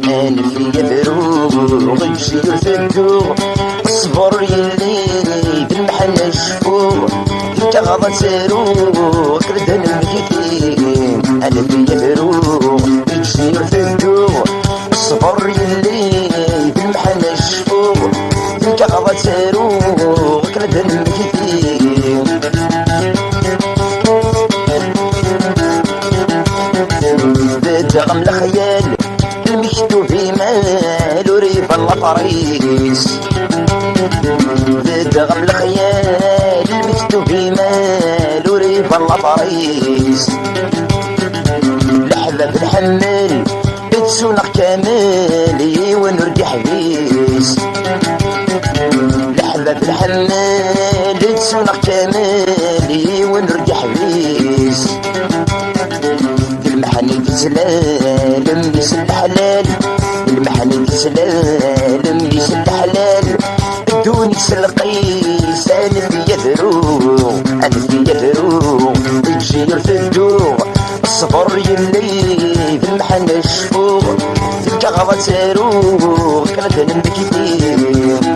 انا في بروغ يمشي يرفدو الصبر يلي بالمحل شفوه انت غلط سارو كردن المكيتين انا في بروغ يمشي يرفدو الصبر يلي بالمحل شفوه انت غلط سارو كردن المكيتين بدغم الخيال المكتوب في مال وريف الطريس بدغم الخيال المكتوب في مال وريف الطريس لحظة نحمل بتسونق كامل ونرجع حبيس لحظة نحمل بتسونق كامل ونرجع حبيس المحني تسلالم يسل حلال المحني تسلالم يسل حلال بدوني سلقيس انا في يدروغ انا في يدروغ يجي يرفدوغ الصبر يلي في المحنة شفوغ في الكغضة ساروغ كانت نمبكتين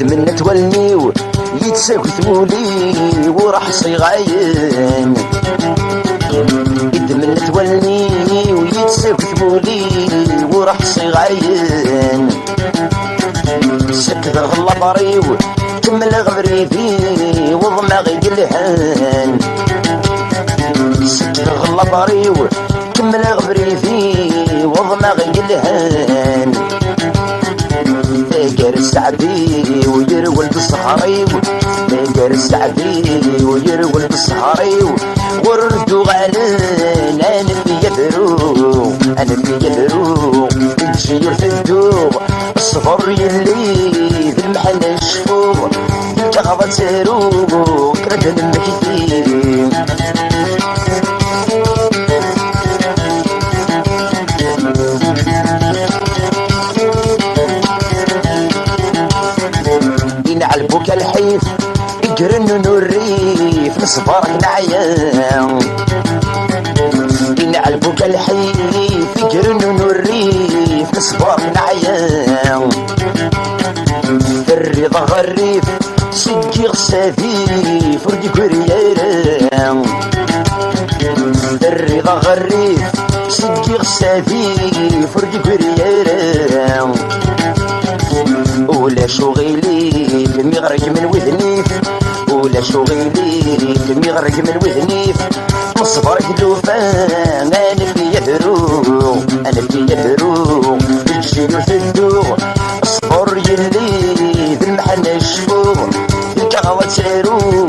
من تولنيو يتساوي ثمولي وراح صيغاين من تولنيو يتساوي ثمولي وراح صيغاين سكت الغلا طريو كمل غبريبي وضمع قلهان سكت الغلا طريو كمل غبريبي وضمع قلهان داير السعدي ويرول بالصحاري داير السعدي ويرول بالصحاري وردو غالين انا في يبرو انا في يبرو يجي يرفدو الصبر يلي في المحل شفوه كغضة سارو كردن المكتين ينعلبوك الحيف يقرنو الريف نصبرك نعيان ينعلبوك الحيف يقرنو الريف نصبرك نعيان الرضا غريف سجي غسافي فردي كوريان الرضا غريف سجي غسافي فردي كوريان ولا شغيلي مغرق من وذنيف ولا شغيلي مغرق من وذنيف مصبر دلوفان انا في يبرو انا في يبرو يجي يرفدو الصبر يلي بالمحنة شفوه الكغوة سارو